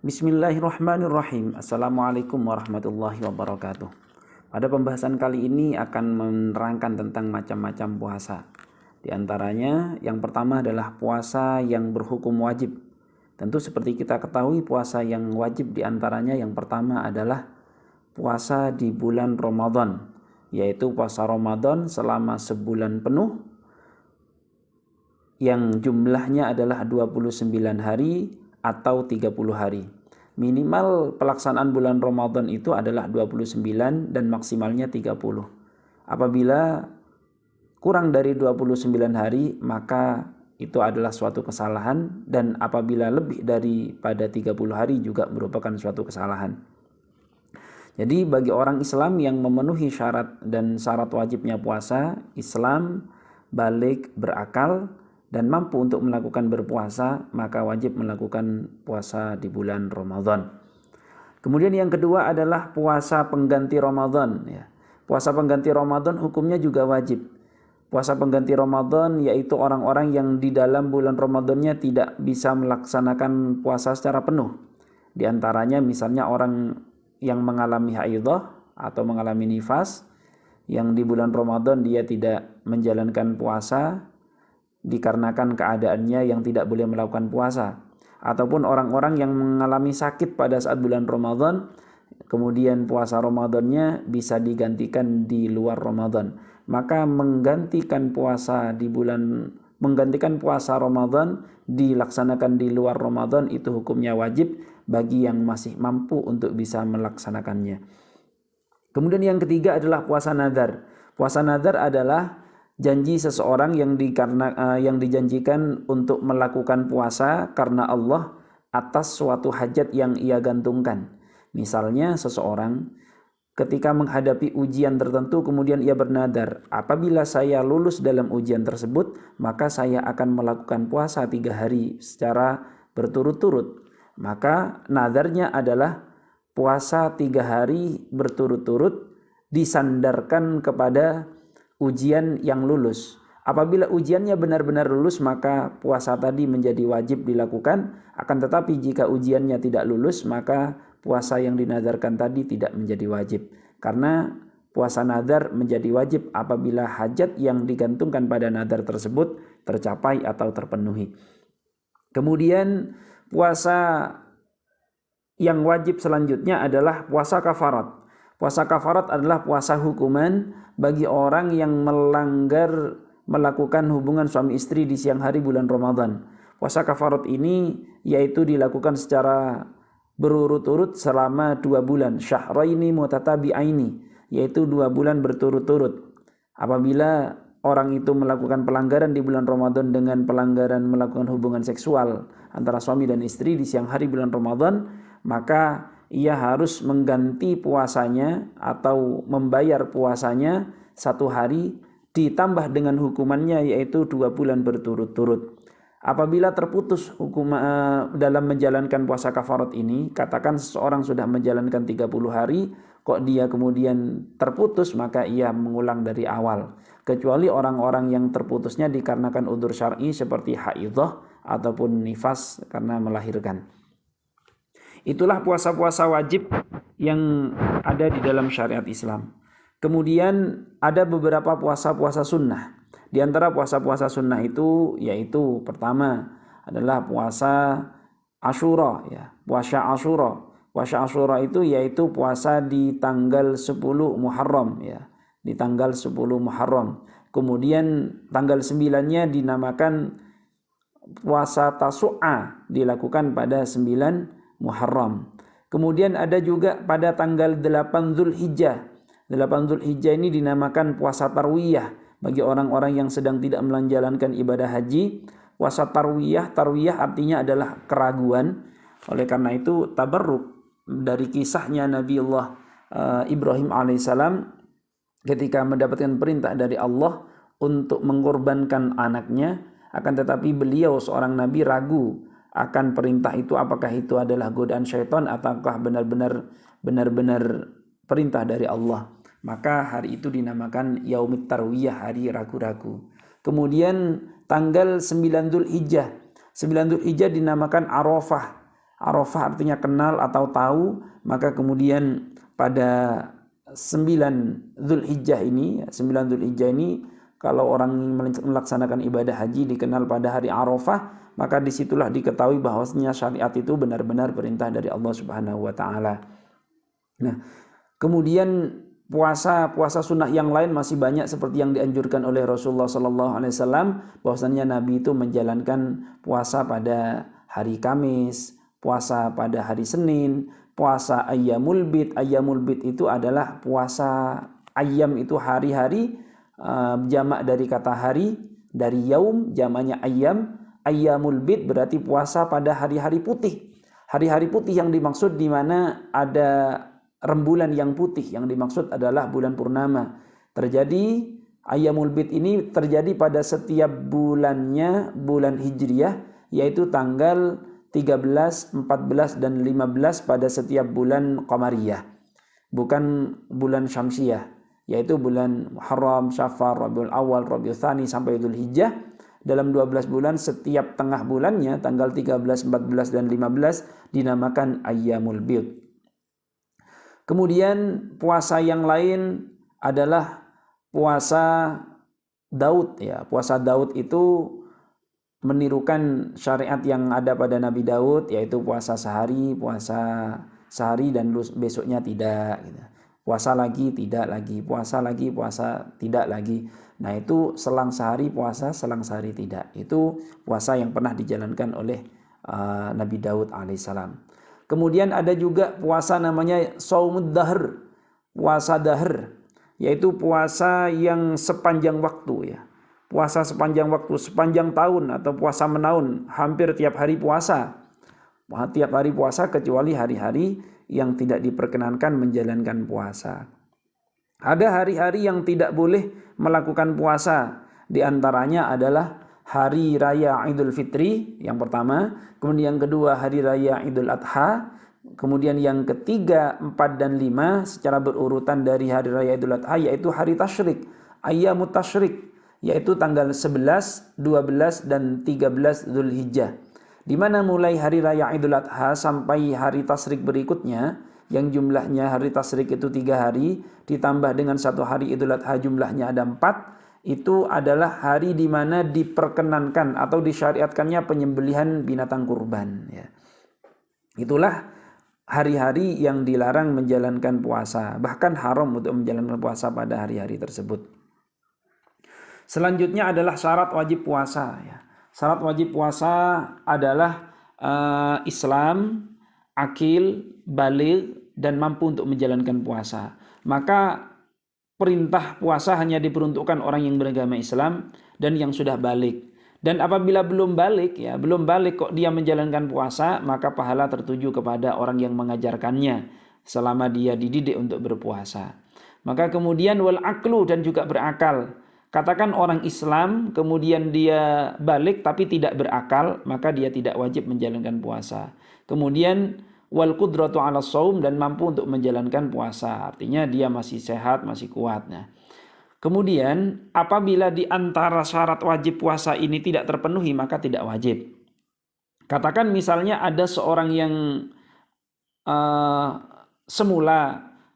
Bismillahirrahmanirrahim. Assalamualaikum warahmatullahi wabarakatuh. Pada pembahasan kali ini akan menerangkan tentang macam-macam puasa. Di antaranya yang pertama adalah puasa yang berhukum wajib. Tentu seperti kita ketahui puasa yang wajib di antaranya yang pertama adalah puasa di bulan Ramadan, yaitu puasa Ramadan selama sebulan penuh yang jumlahnya adalah 29 hari atau 30 hari. Minimal pelaksanaan bulan Ramadan itu adalah 29 dan maksimalnya 30. Apabila kurang dari 29 hari maka itu adalah suatu kesalahan, dan apabila lebih daripada 30 hari juga merupakan suatu kesalahan. Jadi bagi orang Islam yang memenuhi syarat dan syarat wajibnya puasa, Islam, balik, berakal, dan mampu untuk melakukan berpuasa, maka wajib melakukan puasa di bulan Ramadan. Kemudian yang kedua adalah puasa pengganti Ramadan. Puasa pengganti Ramadan hukumnya juga wajib. Puasa pengganti Ramadan yaitu orang-orang yang di dalam bulan Ramadannya tidak bisa melaksanakan puasa secara penuh. Di antaranya misalnya orang yang mengalami haidah atau mengalami nifas, yang di bulan Ramadan dia tidak menjalankan puasa dikarenakan keadaannya yang tidak boleh melakukan puasa, ataupun orang-orang yang mengalami sakit pada saat bulan Ramadan, kemudian puasa Ramadannya bisa digantikan di luar Ramadan, maka menggantikan puasa Ramadan dilaksanakan di luar Ramadan itu hukumnya wajib bagi yang masih mampu untuk bisa melaksanakannya. Kemudian yang ketiga adalah puasa nadar. Puasa nadar adalah janji seseorang yang dijanjikan untuk melakukan puasa karena Allah atas suatu hajat yang ia gantungkan. Misalnya seseorang ketika menghadapi ujian tertentu kemudian ia bernadar, apabila saya lulus dalam ujian tersebut maka saya akan melakukan puasa 3 hari secara berturut-turut. Maka nadarnya adalah puasa 3 hari berturut-turut disandarkan kepada ujian yang lulus. Apabila ujiannya benar-benar lulus maka puasa tadi menjadi wajib dilakukan, akan tetapi jika ujiannya tidak lulus maka puasa yang dinadarkan tadi tidak menjadi wajib. Karena puasa nadar menjadi wajib apabila hajat yang digantungkan pada nadar tersebut tercapai atau terpenuhi. Kemudian puasa yang wajib selanjutnya adalah puasa kafarat. Puasa kafarat adalah puasa hukuman bagi orang yang melakukan hubungan suami istri di siang hari bulan Ramadan. Puasa kafarat ini yaitu dilakukan secara berurut-urut selama 2 bulan, syahraini mutatabi'aini, yaitu 2 bulan berturut-turut. Apabila orang itu melakukan pelanggaran di bulan Ramadan dengan pelanggaran melakukan hubungan seksual antara suami dan istri di siang hari bulan Ramadan, maka ia harus mengganti puasanya atau membayar puasanya 1 hari ditambah dengan hukumannya yaitu 2 bulan berturut-turut. Apabila terputus dalam menjalankan puasa kafarat ini, katakan seseorang sudah menjalankan 30 hari kok dia kemudian terputus, maka ia mengulang dari awal. Kecuali orang-orang yang terputusnya dikarenakan udzur syar'i seperti haidah ataupun nifas karena melahirkan. Itulah puasa-puasa wajib yang ada di dalam syariat Islam. Kemudian ada beberapa puasa-puasa sunnah. Di antara puasa-puasa sunnah itu yaitu pertama adalah puasa Asyura, puasa Asyura. Puasa Asyura itu yaitu puasa di tanggal 10 Muharram, di tanggal 10 Muharram. Kemudian tanggal 9-nya dinamakan puasa Tasu'a, dilakukan pada 9 Muharram. Kemudian ada juga pada tanggal 8 Zulhijjah. 8 Zulhijjah ini dinamakan puasa tarwiyah bagi orang-orang yang sedang tidak menjalankan ibadah haji. Puasa tarwiyah artinya adalah keraguan. Oleh karena itu tabarruk dari kisahnya Nabiullah Ibrahim alaihissalam ketika mendapatkan perintah dari Allah untuk mengorbankan anaknya, akan tetapi beliau seorang nabi ragu akan perintah itu, apakah itu adalah godaan syaitan ataukah benar-benar perintah dari Allah. Maka hari itu dinamakan Yaumit Tarwiyah, hari ragu-ragu. Kemudian tanggal 9 Dzulhijjah. 9 Dzulhijjah dinamakan Arafah. Arafah artinya kenal atau tahu, maka kemudian pada 9 Dzulhijjah ini, 9 Dzulhijjah ini kalau orang melaksanakan ibadah haji dikenal pada hari Arafah, maka disitulah diketahui bahwasanya syariat itu benar-benar perintah dari Allah Subhanahu wa taala. Nah, kemudian puasa sunnah yang lain masih banyak seperti yang dianjurkan oleh Rasulullah sallallahu alaihi wasallam, bahwasanya Nabi itu menjalankan puasa pada hari Kamis, puasa pada hari Senin, puasa Ayyamul Bid. Ayyamul Bid itu adalah puasa ayyam, itu hari-hari, jamak dari kata hari, dari yaum jamaknya ayyam. Ayyamul Bid berarti puasa pada hari-hari putih. Hari-hari putih yang dimaksud di mana ada rembulan yang putih, yang dimaksud adalah bulan purnama. Terjadi Ayyamul Bid ini terjadi pada setiap bulannya bulan Hijriyah, yaitu tanggal 13, 14, dan 15 pada setiap bulan Qamariyah. Bukan bulan Syamsiyah, yaitu bulan Muharram, Syafar, Rabiul Awal, Rabiul Tsani sampai Dzulhijjah. Dalam 12 bulan, setiap tengah bulannya tanggal 13, 14, dan 15 dinamakan Ayyamul Bid. Kemudian puasa yang lain adalah puasa Daud ya. Puasa Daud itu menirukan syariat yang ada pada Nabi Daud, yaitu puasa sehari dan besoknya tidak gitu. Puasa lagi, tidak lagi, puasa lagi, puasa tidak lagi. Nah, itu selang sehari puasa, selang sehari tidak. Itu puasa yang pernah dijalankan oleh Nabi Daud alaihissalam. Kemudian ada juga puasa namanya Shaumud Dahr, puasa dahr, yaitu puasa yang sepanjang waktu ya. Puasa sepanjang waktu, sepanjang tahun atau puasa menahun, hampir tiap hari puasa. Tiap hari puasa kecuali hari-hari yang tidak diperkenankan menjalankan puasa. Ada hari-hari yang tidak boleh melakukan puasa. Di antaranya adalah hari raya Idul Fitri yang pertama, kemudian yang kedua hari raya Idul Adha, kemudian yang ketiga, 4 dan 5 secara berurutan dari hari raya Idul Adha, yaitu hari tasyrik, Ayyamut Tasyrik, yaitu tanggal 11, 12 dan 13 Dzulhijjah. Di mana mulai hari raya Idul Adha sampai hari tasyrik berikutnya, yang jumlahnya hari tasyrik itu 3 hari, ditambah dengan 1 hari Idul Adha jumlahnya ada 4, itu adalah hari di mana diperkenankan atau disyariatkannya penyembelihan binatang kurban ya. Itulah hari-hari yang dilarang menjalankan puasa, bahkan haram untuk menjalankan puasa pada hari-hari tersebut. Selanjutnya adalah syarat wajib puasa ya. Syarat wajib puasa adalah Islam, akil, baligh, dan mampu untuk menjalankan puasa. Maka perintah puasa hanya diperuntukkan orang yang beragama Islam dan yang sudah balik. Dan apabila belum balik kok dia menjalankan puasa, maka pahala tertuju kepada orang yang mengajarkannya selama dia dididik untuk berpuasa. Maka kemudian wal aklu, dan juga berakal. Katakan orang Islam kemudian dia balik tapi tidak berakal, maka dia tidak wajib menjalankan puasa. Kemudian wal qudratu 'ala shaum, dan mampu untuk menjalankan puasa. Artinya dia masih sehat, masih kuat. Nah, kemudian apabila di antara syarat wajib puasa ini tidak terpenuhi, maka tidak wajib. Katakan misalnya ada seorang yang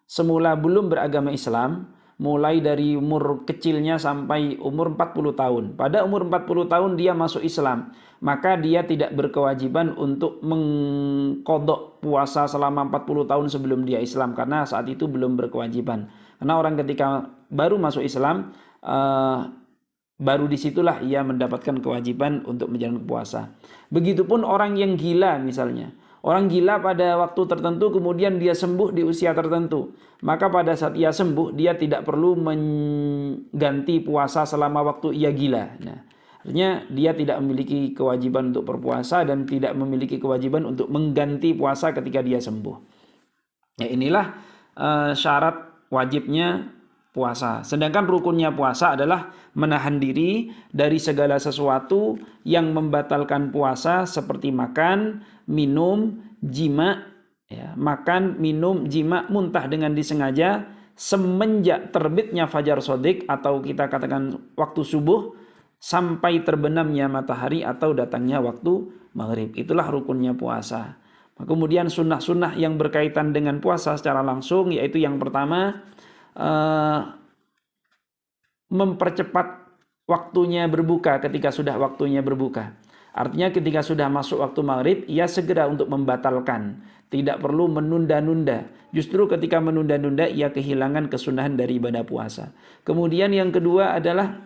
semula belum beragama Islam, mulai dari umur kecilnya sampai umur 40 tahun. Pada umur 40 tahun dia masuk Islam, maka dia tidak berkewajiban untuk mengqadha puasa selama 40 tahun sebelum dia Islam, karena saat itu belum berkewajiban. Karena orang ketika baru masuk Islam, baru disitulah ia mendapatkan kewajiban untuk menjalankan puasa. Begitupun orang yang gila misalnya. Orang gila pada waktu tertentu kemudian dia sembuh di usia tertentu, maka pada saat ia sembuh dia tidak perlu mengganti puasa selama waktu ia gila. Nah, artinya dia tidak memiliki kewajiban untuk berpuasa dan tidak memiliki kewajiban untuk mengganti puasa ketika dia sembuh. Ya, inilah syarat wajibnya puasa. Sedangkan rukunnya puasa adalah menahan diri dari segala sesuatu yang membatalkan puasa, seperti makan, minum, jima, ya, makan, minum, jima, muntah dengan disengaja semenjak terbitnya fajar shadiq atau kita katakan waktu subuh sampai terbenamnya matahari atau datangnya waktu maghrib. Itulah rukunnya puasa. Kemudian sunnah-sunnah yang berkaitan dengan puasa secara langsung, yaitu yang pertama, mempercepat waktunya berbuka ketika sudah waktunya berbuka. Artinya ketika sudah masuk waktu maghrib, ia segera untuk membatalkan. Tidak perlu menunda-nunda. Justru ketika menunda-nunda, ia kehilangan kesunahan dari ibadah puasa. Kemudian yang kedua adalah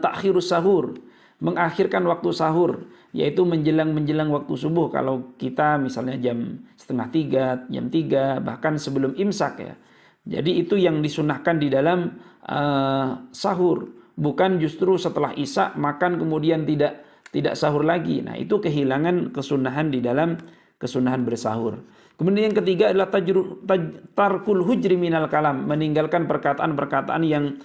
takhirus sahur. Mengakhirkan waktu sahur, yaitu menjelang waktu subuh. Kalau kita misalnya jam 2:30, jam 3, bahkan sebelum imsak ya. Jadi itu yang disunahkan di dalam sahur. Bukan justru setelah isya makan kemudian tidak sahur lagi. Nah, itu kehilangan kesunahan di dalam kesunahan bersahur. Kemudian yang ketiga adalah tarkul hujri minal kalam, meninggalkan perkataan-perkataan yang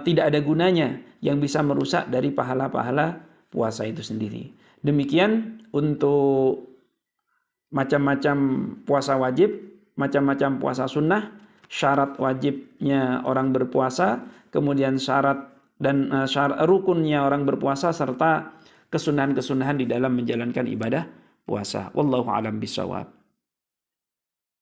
tidak ada gunanya, yang bisa merusak dari pahala-pahala puasa itu sendiri. Demikian untuk macam-macam puasa wajib, macam-macam puasa sunnah, syarat wajibnya orang berpuasa, kemudian syarat dan rukunnya orang berpuasa, serta kesunahan-kesunahan di dalam menjalankan ibadah puasa. Wallahu a'lam bishawab.